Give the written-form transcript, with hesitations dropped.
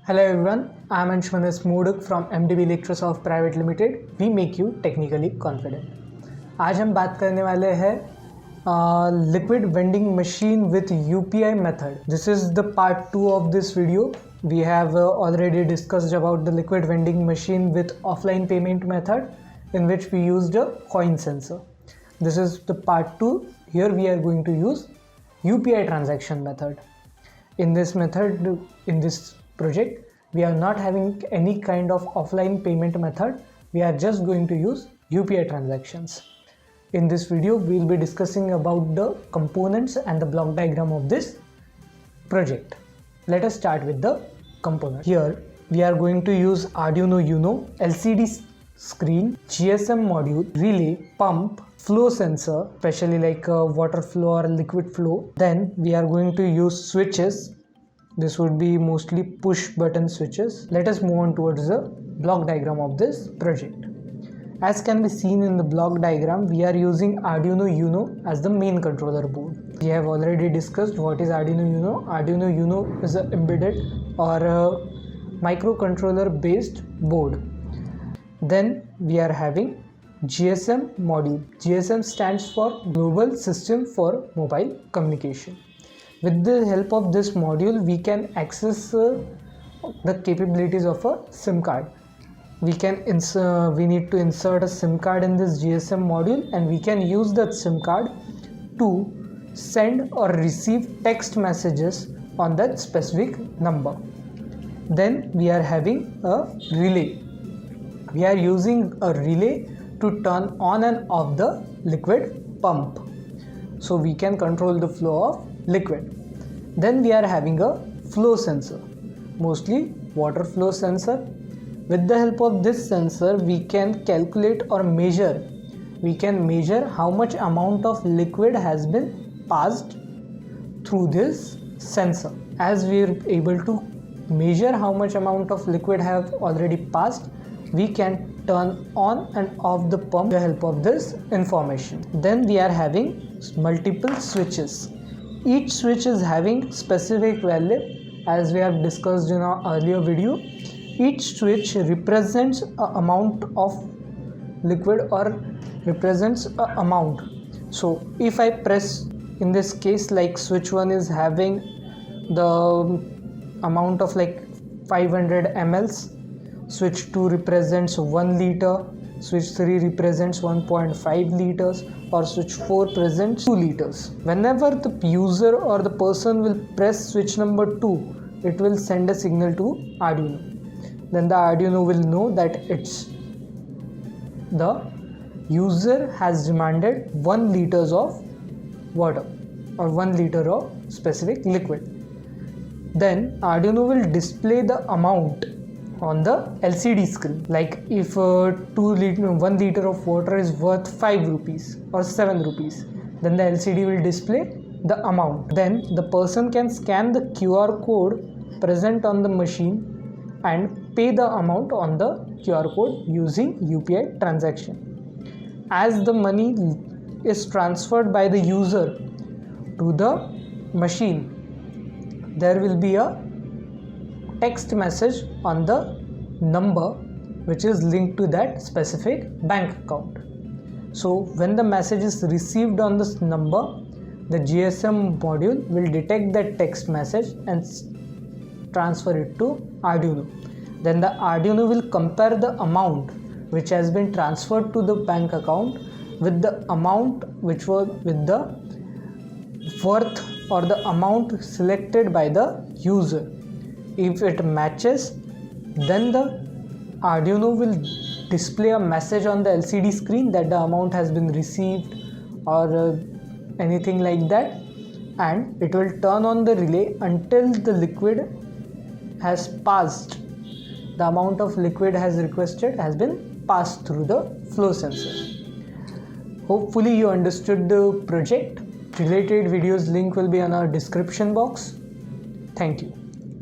Hello everyone, I am Anshmanas Modak from MDB Electrosoft Private Limited. We make you technically confident. आज हम बात करने वाले हैं liquid vending machine with UPI method. This is the part 2 of this video. We have already discussed about the liquid vending machine with offline payment method in which we used a coin sensor. This is the part 2. Here we are going to use UPI transaction method. In this method, in this project, we are not having any kind of offline payment method. We are just going to use UPI transactions. In this video, we will be discussing about the components and the block diagram of this project. Let us start with the component. Here, we are going to use Arduino Uno, LCD screen, GSM module, relay, pump, flow sensor, especially like water flow or liquid flow. Then we are going to use switches. This would be mostly push button switches. Let us move on towards the block diagram of this project. As can be seen in the block diagram, we are using Arduino Uno as the main controller board. We have already discussed what is Arduino Uno. Arduino Uno is an embedded or a microcontroller based board. Then we are having GSM module. GSM stands for Global System for Mobile Communication. With the help of this module, we can access the capabilities of a SIM card. We need to insert a SIM card in this GSM module, and we can use that SIM card to send or receive text messages on that specific number. Then we are having a relay. We are using a relay to turn on and off the liquid pump, so we can control the flow of liquid. Then we are having a flow sensor, mostly water flow sensor. With the help of this sensor, we can calculate or measure. We can measure how much amount of liquid has been passed through this sensor. As we are able to measure how much amount of liquid have already passed, we can turn on and off the pump with the help of this information. Then we are having multiple switches. Each switch is having specific value, as we have discussed in our earlier video. Each switch represents an amount of liquid or represents an amount. So if I press, in this case, like switch 1 is having the amount of like 500 mLs, switch 2 represents 1 liter, switch 3 represents 1.5 liters, or switch 4 presents 2 liters. Whenever the user or the person will press switch number 2, it will send a signal to Arduino. Then the Arduino will know that the user has demanded 1 liters of water or 1 liter of specific liquid. Then Arduino will display the amount on the LCD screen. Like if 1 liter of water is worth 5 rupees or 7 rupees, then the LCD will display the amount. Then the person can scan the QR code present on the machine and pay the amount on the QR code using UPI transaction. As the money is transferred by the user to the machine, there will be a text message on the number which is linked to that specific bank account. So when the message is received on this number, the GSM module will detect that text message and transfer it to Arduino. Then the Arduino will compare the amount which has been transferred to the bank account with the amount which was with the worth or the amount selected by the user. If it matches, then the Arduino will display a message on the LCD screen that the amount has been received or anything like that, and it will turn on the relay until the liquid has passed. The amount of liquid has requested has been passed through the flow sensor. Hopefully you understood the project. Related videos link will be in our description box. Thank you.